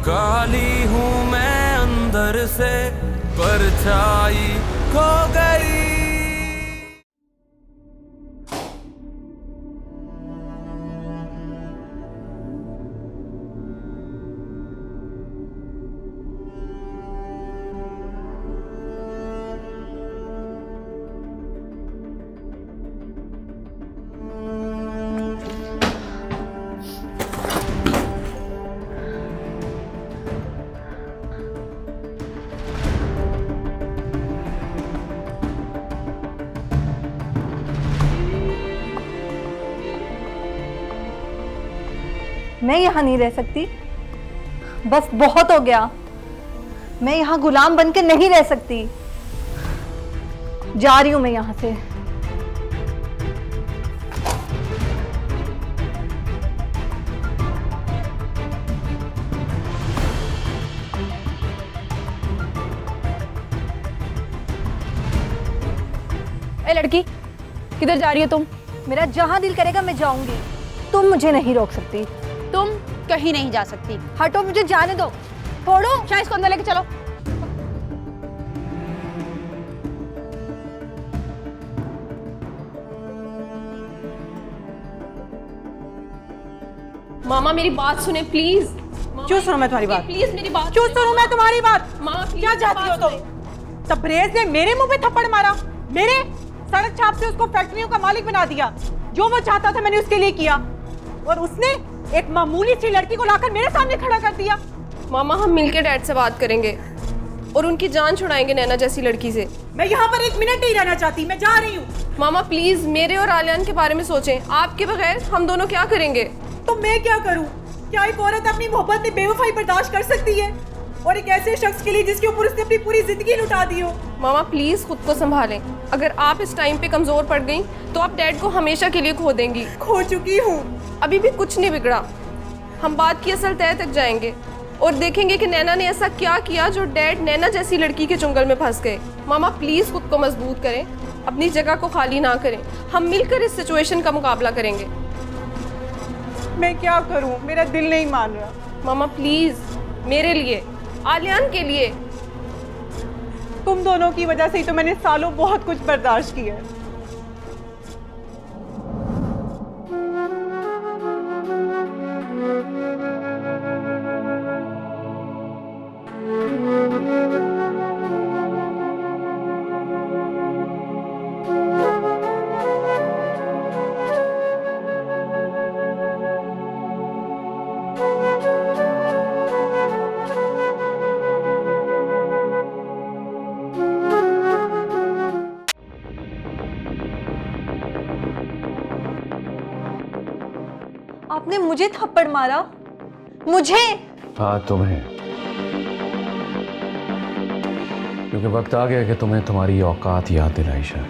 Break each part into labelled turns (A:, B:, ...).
A: काली हूँ मैं अंदर से, परछाई खो गई।
B: मैं यहाँ नहीं रह सकती, बस बहुत हो गया। मैं यहाँ गुलाम बन के नहीं रह सकती। जा रही हूँ मैं यहाँ से।
C: ए लड़की, किधर जा रही हो तुम?
B: मेरा जहाँ दिल करेगा मैं जाऊंगी, तुम मुझे नहीं रोक सकती।
C: तुम कहीं नहीं जा सकती।
B: हटो, मुझे जाने दो। छोड़ो।
C: शायद इसको अंदर लेके चलो। मामा मेरी बात सुने प्लीज।
D: क्यों सुनूं मैं तुम्हारी बात?
C: प्लीज मेरी बात।
D: क्यों सुनूं मैं तुम्हारी बात?
C: मामा
D: क्या चाहती हो तुम? तबरेज ने मेरे मुंह पे थप्पड़ मारा, मेरे सड़क छाप से उसको फैक्ट्रियों का मालिक बना दिया। जो वो चाहता था मैंने उसके लिए किया, और उसने एक मामूली सी लड़की को लाकर मेरे सामने खड़ा कर दिया।
C: मामा हम मिलकर डैड से बात करेंगे और उनकी जान छुड़ाएंगे नैना जैसी लड़की से।
D: मैं यहाँ पर एक मिनट नहीं रहना चाहती, मैं जा रही हूँ।
C: मामा प्लीज मेरे और आलियान के बारे में सोचें। आपके बगैर हम दोनों क्या करेंगे?
D: तो मैं क्या करूँ? क्या एक औरत अपनी मोहब्बत में बेवफाई बर्दाश्त कर सकती है, और एक ऐसे शख्स के लिए जिसके ऊपर उसने अपनी पूरी जिंदगी लुटा दी हो?
C: मामा प्लीज खुद को संभालें। अगर आप इस टाइम पे कमजोर पड़ गई तो आप डैड को हमेशा के लिए खो देंगी।
D: खो चुकी हूँ।
C: अभी भी कुछ नहीं बिगड़ा। हम बात की असल तय तक जाएंगे और देखेंगे कि नैना ने ऐसा क्या किया जो डैड नैना जैसी लड़की के चुंगल में फंस गए। मामा प्लीज खुद को मजबूत करें, अपनी जगह को खाली ना करें। हम मिलकर इस सिचुएशन का मुकाबला करेंगे।
D: मैं क्या करूँ, मेरा दिल नहीं मान रहा।
C: मामा प्लीज, मेरे लिए, आलियान के लिए।
D: तुम दोनों की वजह से ही तो मैंने सालों बहुत कुछ बर्दाश्त किया है।
B: आपने मुझे थप्पड़ मारा? मुझे?
E: हाँ तुम्हें, क्योंकि वक्त आ गया कि तुम्हें तुम्हारी औकात याद दिलाई जाए।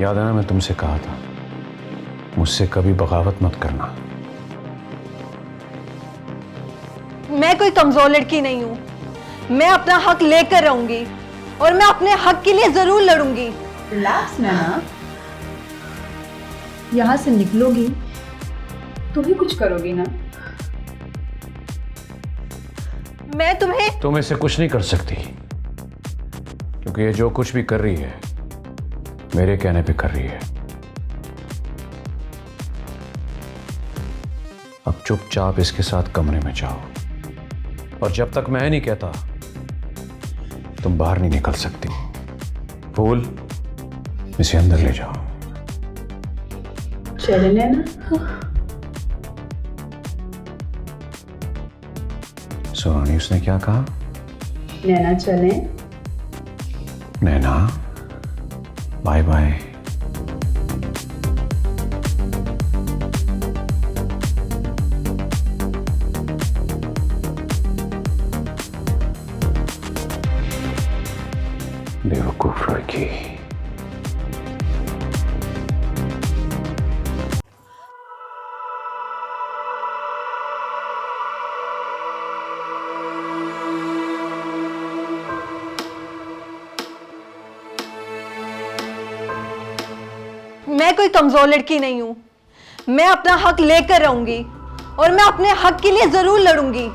E: याद है ना, मैं तुमसे कहा था मुझसे कभी बगावत मत करना।
B: मैं कोई कमजोर लड़की नहीं हूँ। मैं अपना हक लेकर रहूंगी और मैं अपने हक के लिए जरूर लड़ूंगी।
F: रिलैक्स नैना, यहाँ से निकलोगी तो ही कुछ करोगी ना।
B: मैं तुम्हें
E: तुम इससे कुछ नहीं कर सकती, क्योंकि ये जो कुछ भी कर रही है मेरे कहने पे कर रही है। अब चुपचाप इसके साथ कमरे में जाओ, और जब तक मैं नहीं कहता तुम बाहर नहीं निकल सकती। फूल, इसे अंदर ले जाओ।
F: चले नैना।
E: सोनी, उसने क्या कहा?
F: नैना चले।
E: नैना, बाय बाय। बेवकूफ लड़की।
B: मैं कोई कमजोर लड़की नहीं हूँ। मैं अपना हक लेकर रहूंगी और मैं अपने हक के लिए जरूर लड़ूंगी।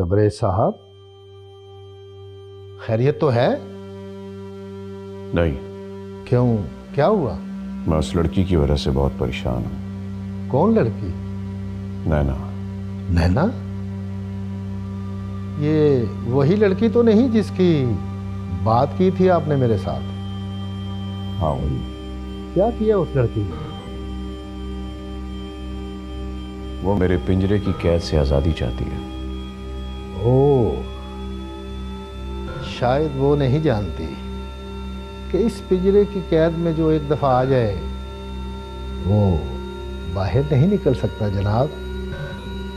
G: तबरेज साहब, खैरियत तो है?
E: नहीं,
G: क्यों, क्या हुआ?
E: मैं उस लड़की की वजह से बहुत परेशान हूं।
G: कौन लड़की?
E: नैना।
G: नैना? ये वही लड़की तो नहीं जिसकी बात की थी आपने मेरे साथ?
E: हाँ वही।
G: क्या किया उस लड़की ने?
E: वो मेरे पिंजरे की कैद से आजादी चाहती है।
G: ओह, शायद वो नहीं जानती कि इस पिंजरे की कैद में जो एक दफा आ जाए वो बाहर नहीं निकल सकता जनाब।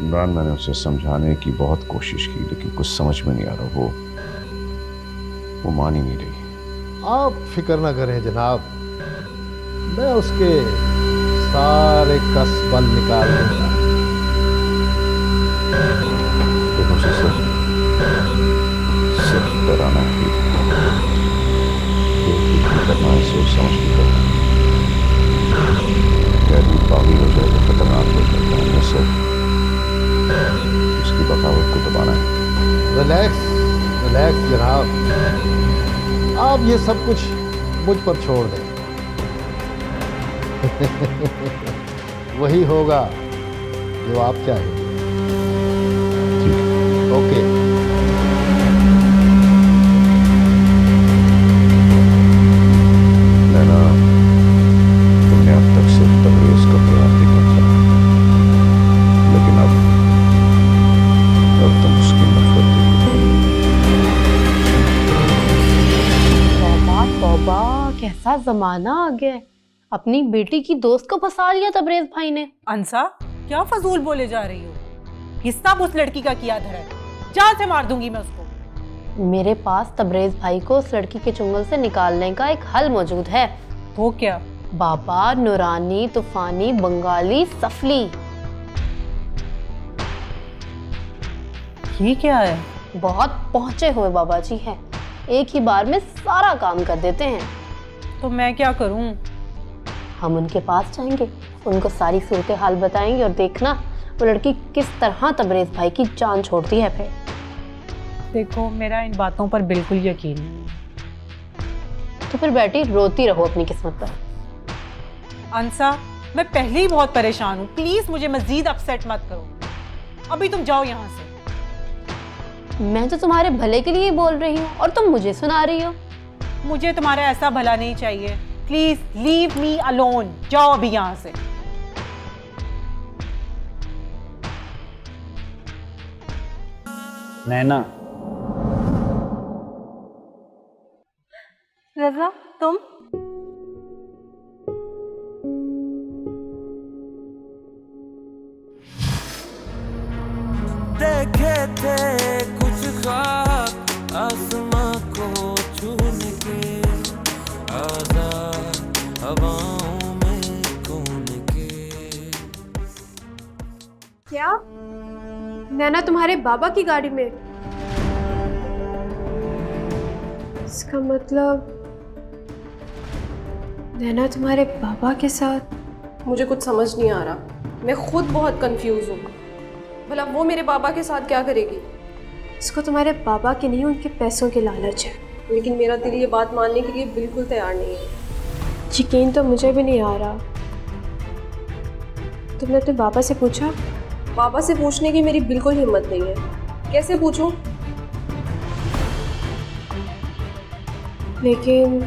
E: इमरान, मैंने उसे समझाने की बहुत कोशिश की लेकिन कुछ समझ में नहीं आ रहा। वो मान ही नहीं रही।
G: आप फिक्र ना करें जनाब, मैं उसके सारे कस बल निकाल दूंगा।
E: देखो सिस्टर, सिर्फ डराना ही करना है, सोच समझ के करना है। कैदी पागल हो जाए तो खतरनाक हो जाता है। मैं सिर्फ उसकी बगावत को दबाना है।
G: रिलैक्स रिलैक्स जनाब, आप ये सब कुछ मुझ पर छोड़ दें। वही होगा जो आप चाहें। ओके।
E: नैना, तुमने अब तक सिर्फ तबरेज का प्यार देखा था, लेकिन अब तुम उसकी नफरत
H: तौबा तौबा, कैसा जमाना आ गया है। अपनी बेटी की दोस्त को फंसा लिया तबरेज भाई ने।
D: अंसा, क्या फजूल बोले जा रही हो? ये सब उस लड़की का किया धरा है। जान से मार दूंगी मैं उसको।
H: मेरे पास तबरेज भाई को उस लड़की के चुंगल से निकालने का एक हल मौजूद है।
D: वो क्या?
H: बाबा नूरानी, तूफानी, बंगाली, सफली।
D: ये क्या है?
H: बहुत पहुंचे हुए बाबा जी हैं, एक ही बार में सारा काम कर देते हैं।
D: तो मैं क्या करूं?
H: हम उनके पास जाएंगे, उनको सारी सूरत हाल बताएंगे और देखना वो लड़की किस तरह तबरेज भाई की जान छोड़ती है। फिर
D: देखो, मेरा इन बातों पर बिल्कुल यकीन नहीं है।
H: तो फिर बेटी रोती रहो अपनी किस्मत पर।
D: अंसा, मैं पहले ही बहुत परेशान हूँ, प्लीज मुझे मजीद अपसेट मत करो। अभी तुम जाओ यहाँ से।
H: मैं तो तुम्हारे भले के लिए बोल रही हूँ और तुम मुझे सुना रही हो।
D: मुझे तुम्हारा ऐसा भला नहीं चाहिए। Please leave me alone. जाओ अभी यहाँ से।
I: नैना,
B: रज़ा, तुम?
A: देखे थे कुछ ख्वाब आसमां को छूने के, आजाद हवाओं में कौन के।
C: क्या नैना तुम्हारे बाबा की गाड़ी में? इसका मतलब नैना तुम्हारे बाबा के साथ? मुझे कुछ समझ नहीं आ रहा, मैं खुद बहुत कंफ्यूज हूँ। भला वो मेरे बाबा के साथ क्या करेगी? इसको तुम्हारे बाबा के नहीं, उनके पैसों के लालच है। लेकिन मेरा दिल ये बात मानने के लिए बिल्कुल तैयार नहीं है। यकीन तो मुझे भी नहीं आ रहा। तुमने अपने बाबा से पूछा? बाबा से पूछने की मेरी बिल्कुल हिम्मत नहीं है। कैसे पूछूं? लेकिन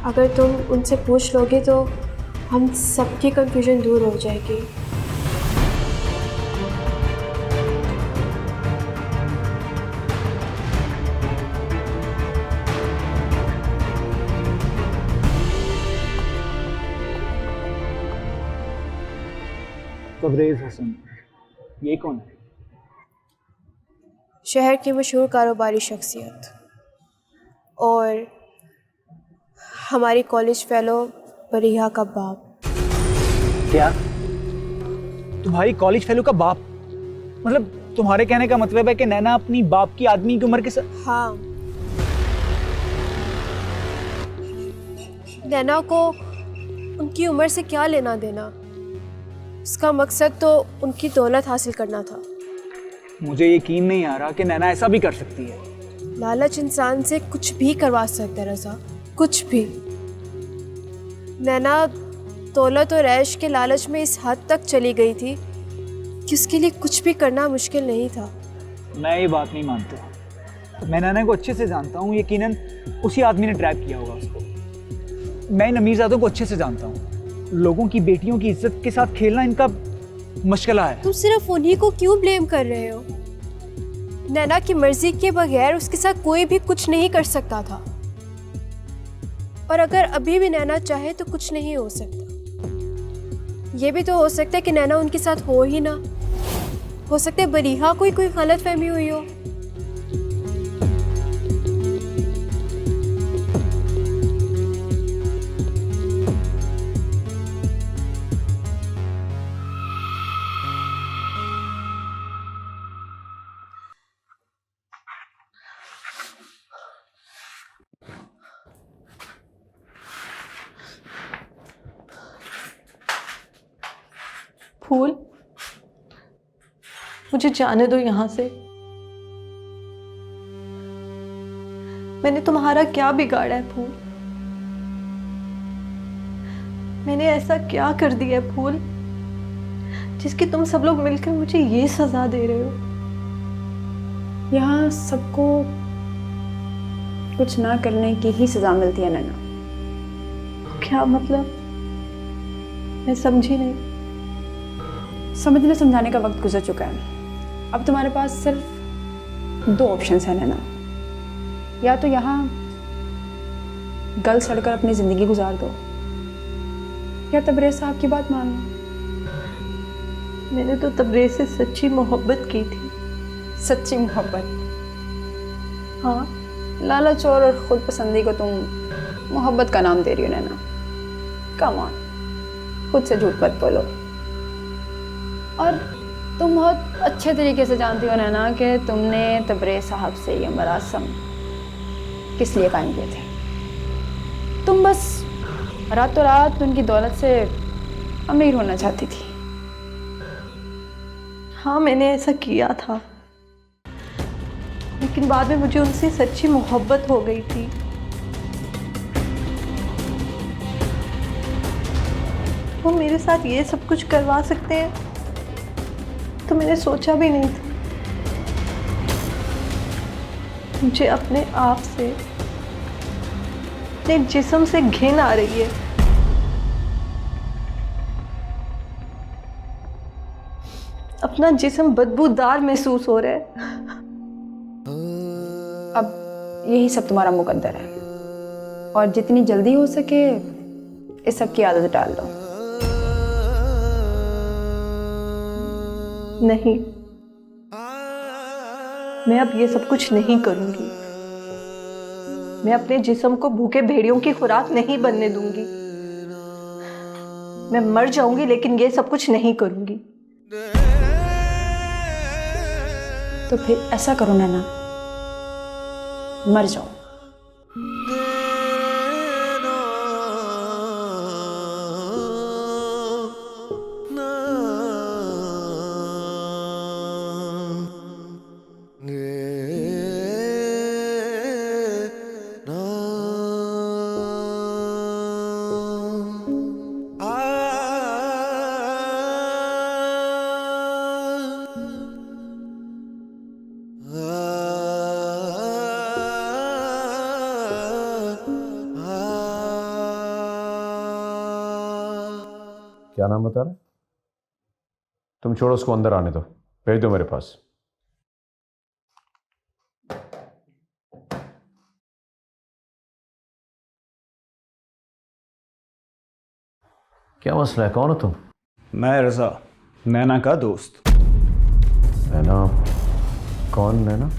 C: अगर तुम उनसे पूछ लोगे तो हम सबकी कंफ्यूजन दूर हो जाएगी।
I: तबरेज हसन, ये कौन है?
C: शहर की मशहूर कारोबारी शख्सियत और हमारी कॉलेज फेलो बरिया का बाप।
I: क्या? तुम्हारी कॉलेज फेलो का बाप? मतलब तुम्हारे कहने का मतलब है कि नैना अपनी बाप की आदमी की उम्र के साथ?
C: हाँ, नैना को उनकी उम्र से क्या लेना देना। उसका मकसद तो उनकी दौलत हासिल करना था।
I: मुझे यकीन नहीं आ रहा कि नैना ऐसा भी कर सकती है।
C: लालच इंसान से कुछ भी करवा सकता है रज़ा, कुछ भी। नैना दौलत और ऐश के लालच में इस हद तक चली गई थी कि उसके लिए कुछ भी करना मुश्किल नहीं था।
I: मैं ये बात नहीं मानता। मैं नैना को अच्छे से जानता हूँ, यकीनन उसी आदमी ने ट्रैप किया होगा उसको। मैं इन अमीरजादों को अच्छे से जानता हूँ। लोगों की बेटियों की इज्जत के साथ खेलना इनका मशगला है।
C: तुम सिर्फ उन्हीं को क्यों ब्लेम कर रहे हो? नैना की मर्जी के बगैर उसके साथ कोई भी कुछ नहीं कर सकता था, और अगर अभी भी नैना चाहे तो कुछ नहीं हो सकता। ये भी तो हो सकता है कि नैना उनके साथ हो ही ना। हो सकता है बरीहा कोई गलत फहमी हुई हो।
B: फूल, मुझे जाने दो यहाँ से। मैंने तुम्हारा क्या बिगाड़ा है फूल? मैंने ऐसा क्या कर दिया है फूल जिसकी तुम सब लोग मिलकर मुझे ये सजा दे रहे हो?
F: यहाँ सबको कुछ ना करने की ही सजा मिलती है नैना।
B: क्या मतलब? मैं समझी नहीं।
F: समझने समझाने का वक्त गुजर चुका है। अब तुम्हारे पास सिर्फ 2 ऑप्शंस हैं नैना। या तो यहाँ गल सड़कर अपनी ज़िंदगी गुजार दो, या तबरेज़ साहब की बात मान लो।
B: मैंने तो तबरेज़ से सच्ची मोहब्बत की थी।
F: सच्ची मोहब्बत?
B: हाँ,
F: लालच और ख़ुद पसंदी को तुम मोहब्बत का नाम दे रही हो नैना। कम ऑन, खुद से झूठ मत बोलो। और तुम बहुत अच्छे तरीके से जानती हो नैना कि तुमने तबरेज़ साहब से ये मरासम किस लिए कायम किए थे। तुम बस रातों रात उनकी दौलत से अमीर होना चाहती थी।
B: हाँ, मैंने ऐसा किया था, लेकिन बाद में मुझे उनसे सच्ची मोहब्बत हो गई थी। वो मेरे साथ ये सब कुछ करवा सकते हैं तो मैंने सोचा भी नहीं था। मुझे अपने आप से, अपने जिस्म से घिन आ रही है। अपना जिस्म बदबूदार महसूस हो रहा है।
F: अब यही सब तुम्हारा मुकद्दर है, और जितनी जल्दी हो सके इस सब की आदत डाल लो।
B: नहीं, मैं अब ये सब कुछ नहीं करूंगी। मैं अपने जिस्म को भूखे भेड़ियों की खुराक नहीं बनने दूंगी। मैं मर जाऊंगी लेकिन ये सब कुछ नहीं करूंगी।
F: तो फिर ऐसा करो नैना, मर जाओ।
E: क्या नाम बता रहे? तुम छोड़ो, उसको अंदर आने दो। भेज दो मेरे पास। क्या मसला है? कौन हो तुम?
I: मैं रज़ा, नैना का दोस्त।
E: नैना? कौन नैना?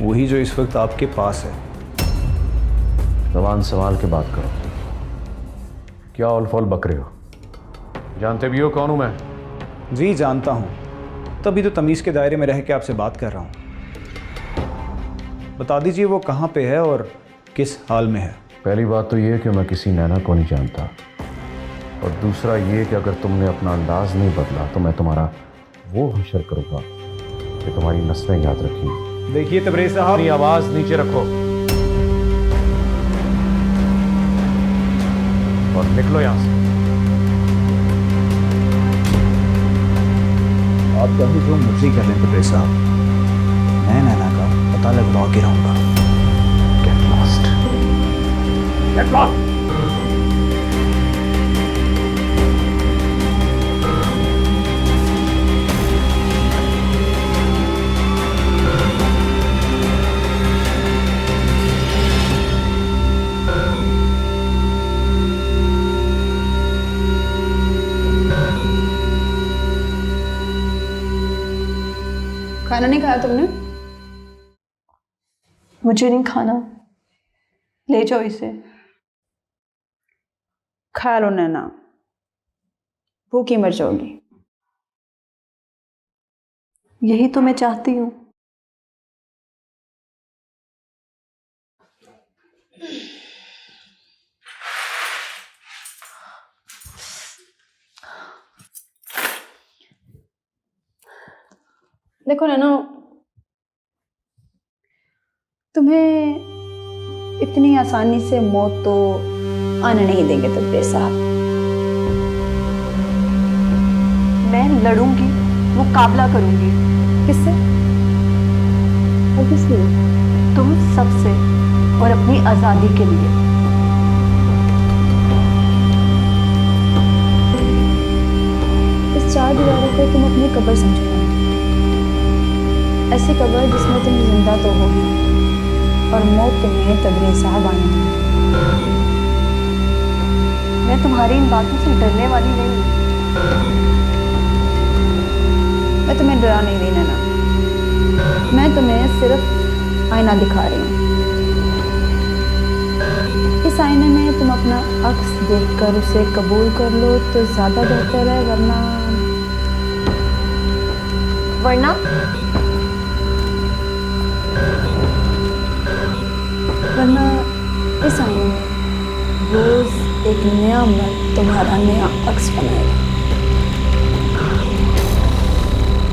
I: वही जो इस वक्त आपके पास है।
E: जबान संभाल के बात करो। क्या औल-फौल बक रहे हो? जानते भी हो कौन हूं मैं?
I: जी जानता हूँ, तभी तो तमीज़ के दायरे में रह के आपसे बात कर रहा हूँ। बता दीजिए वो कहाँ पे है और किस हाल में है।
E: पहली बात तो ये कि मैं किसी नैना को नहीं जानता, और दूसरा ये कि अगर तुमने अपना अंदाज नहीं बदला तो मैं तुम्हारा वो हशर करूँगा कि तुम्हारी नस्लें याद रखी।
I: देखिए तबरेज साहब,
E: अपनी आवाज नीचे रखो और निकलो यहां से।
I: आप कभी जो मर्जी कर लें तबरेज साहब, मैं नैना का पता लगवा के रहूंगा।
E: Get lost. Get lost.
F: खाना नहीं खाया तुमने?
B: मुझे नहीं खाना, ले जाओ इसे।
F: खा लो नैना, भूखी मर जाओगी।
B: यही तो मैं चाहती हूँ।
F: देखो नैना, तुम्हें इतनी आसानी से मौत तो आने नहीं देंगे तबरेज साहब।
B: मैं लड़ूंगी, मुकाबला करूंगी।
F: किससे और किस लिए?
B: तुम सबसे और अपनी आजादी के लिए।
F: इस चार दीवारों को तुम अपनी कब्र समझो, ऐसी कब्र जिसमें तुम जिंदा तो होगी और मौत तुम्हें तबरेज साहब आनी है।
B: मैं तुम्हारी इन बातों से डरने वाली नहीं हूँ।
F: मैं तुम्हें डरा नहीं रही नैना, मैं तुम्हें सिर्फ आईना दिखा रही हूँ। इस आईने में तुम अपना अक्स देखकर उसे कबूल कर लो तो ज्यादा बेहतर है, वरना इस आईने में रोज एक नया मर्द तुम्हारा नया अक्स बनाएगा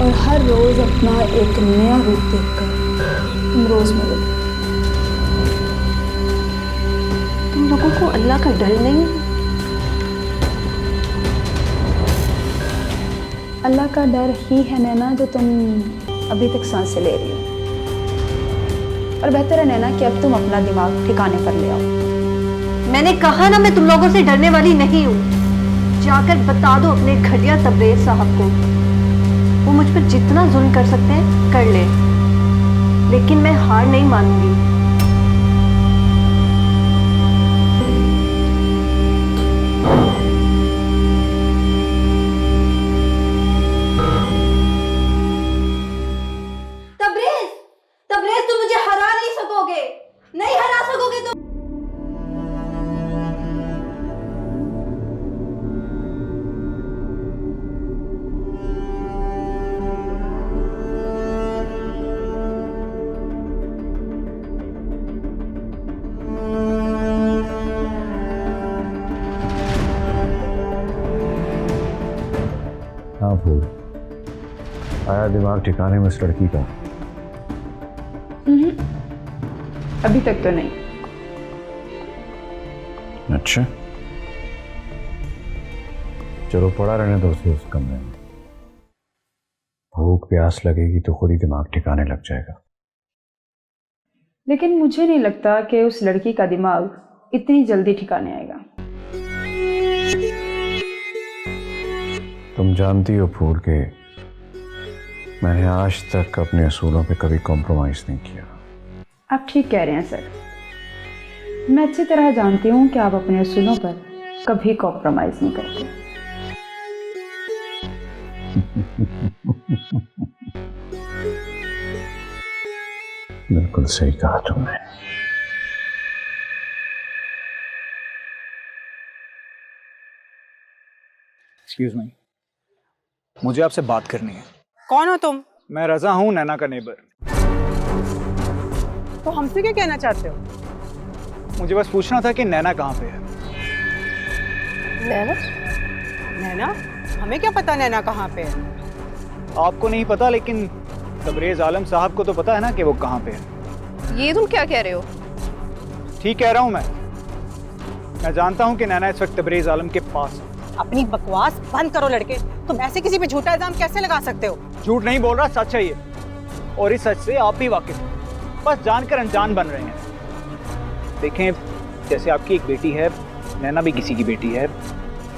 F: और हर रोज अपना एक नया रूप देखकर तुम रोज मरोगे।
B: तुम लोगों को अल्लाह का डर नहीं?
F: अल्लाह का डर ही है नैना जो तुम अभी तक सांसें ले रही हो। और बेहतर है नैना कि अब तुम अपना दिमाग ठिकाने पर ले आओ।
B: मैंने कहा ना, मैं तुम लोगों से डरने वाली नहीं हूँ। जाकर बता दो अपने घटिया तबरेज साहब को, वो मुझ पर जितना जुल्म कर सकते हैं कर ले, लेकिन मैं हार नहीं मानूंगी। तबरेज तुम मुझे हरा नहीं सकोगे, नहीं हरा सकोगे तुम।
E: हाँ फूल, आया दिमाग ठिकाने में इस लड़की का?
F: अभी तक तो नहीं।
E: अच्छा, चलो पड़ा रहने दो उसे उस कमरे में। भूख प्यास लगेगी तो खुद ही दिमाग ठिकाने लग जाएगा।
F: लेकिन मुझे नहीं लगता कि उस लड़की का दिमाग इतनी जल्दी ठिकाने आएगा।
E: तुम जानती हो फूल के मैंने आज तक अपने असूलों पे कभी कॉम्प्रोमाइज नहीं किया।
F: आप ठीक कह रहे हैं सर, मैं अच्छी तरह जानती हूँ कि आप अपने असूलों पर कभी कॉम्प्रोमाइज नहीं करते।
E: बिल्कुल सही कहा तुमने।
I: एक्सक्यूज मी, मुझे आपसे बात करनी है।
D: कौन हो तुम?
I: मैं रजा हूँ, नैना का नेबर।
D: तो हमसे क्या कहना चाहते हो?
I: मुझे बस पूछना था कि नैना कहाँ पे है।
C: नैना?
D: नैना? हमें क्या पता नैना कहाँ पे है?
I: आपको नहीं पता, लेकिन तबरेज आलम साहब को तो पता है ना कि वो कहाँ पे है।
C: ये तुम क्या कह रहे हो?
I: ठीक कह रहा हूँ मैं जानता हूँ कि नैना इस वक्त तबरेज आलम के पास है।
D: अपनी बकवास बंद करो लड़के। तुम ऐसे किसी पे झूठा इल्जाम कैसे लगा सकते हो?
I: झूठ नहीं बोल रहा, सच है ये, और इस सच से आप भी वाकिफ हैं, बस जानकर अनजान बन रहे हैं। देखें, जैसे आपकी एक बेटी है, नैना भी किसी की बेटी है,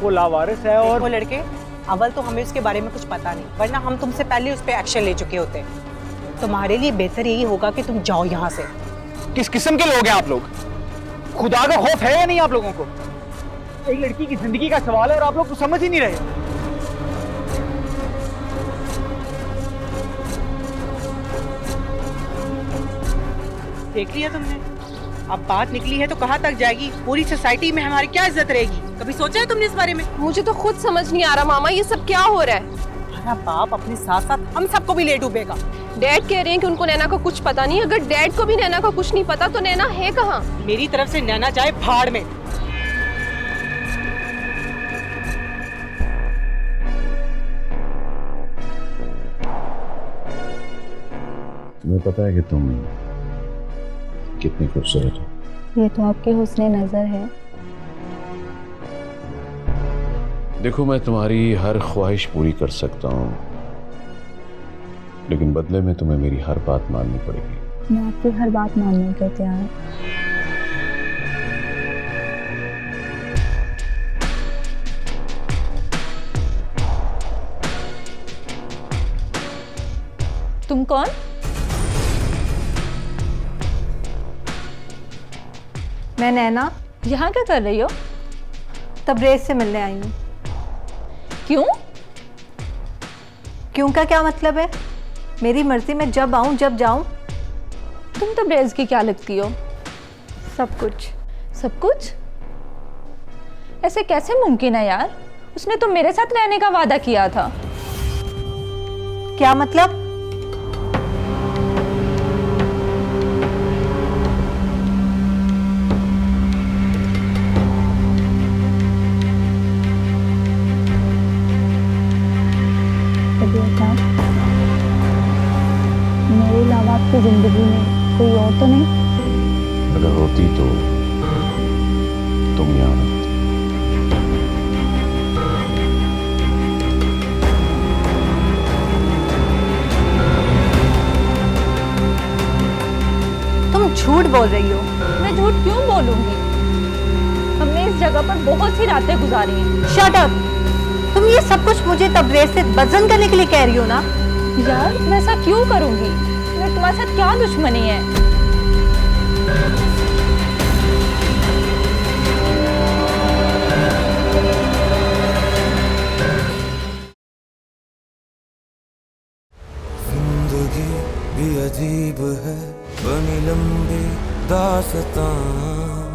I: वो लावारिस है। और
D: वो लड़के, अव्वल तो हमें उसके बारे में कुछ पता नहीं, वरना हम तुमसे पहले उस पर एक्शन ले चुके होते। तुम्हारे लिए बेहतर यही होगा कि तुम जाओ यहाँ से।
I: किस किस्म के लोग हैं आप लोग? खुदा का खौफ है या नहीं आप लोगों को? एक लड़की की जिंदगी का सवाल है और आप लोग तो समझ ही नहीं रहे।
D: देख लिया तुमने, अब बात निकली है तो कहाँ तक जाएगी? पूरी सोसाइटी में हमारी क्या इज्जत रहेगी? कभी सोचा है तुमने इस बारे में?
C: मुझे तो खुद समझ नहीं आ रहा मामा, ये सब क्या हो रहा है?
D: हमारा बाप अपने साथ साथ हम सबको भी ले डूबेगा।
C: डैड कह रहे हैं कि उनको नैना का कुछ पता नहीं। अगर डैड को भी नैना का कुछ नहीं पता तो नैना है कहाँ?
D: मेरी तरफ से नैना जाए भाड़ में।
E: तुम्हें पता है कि तुम कितनी खूबसूरत हो?
F: ये तो आपके हुस्न नज़र है।
E: देखो, मैं तुम्हारी हर ख्वाहिश पूरी कर सकता हूँ, लेकिन बदले में तुम्हें मेरी हर बात माननी पड़ेगी।
F: मैं आपकी हर बात मानने को तैयार।
J: तुम कौन?
B: मैं नैना।
J: यहाँ क्या कर रही हो?
B: तबरेज से मिलने आई हूँ।
J: क्यों?
B: क्यों का क्या मतलब है? मेरी मर्जी, मैं जब आऊँ जब जाऊँ।
J: तुम तबरेज की क्या लगती हो?
B: सब कुछ।
J: सब कुछ? ऐसे कैसे मुमकिन है यार? उसने तो मेरे साथ रहने का वादा किया था।
B: क्या मतलब?
F: मेरे अलावा आपकी जिंदगी में कोई और तो नहीं?
E: अगर होती तो तुम यहाँ होती।
B: तुम झूठ बोल रही हो।
J: मैं झूठ क्यों बोलूंगी? हमने इस जगह पर बहुत सी रातें गुजारी हैं।
B: Shut up! तुम ये सब कुछ मुझे तबरेज से बदजन करने के लिए कह रही हो ना?
J: यार, मैं ऐसा क्यों करूंगी? मैं तुम्हारे साथ क्या दुश्मनी है?
A: जिंदगी भी अजीब है, बनी लंबी दास्तां।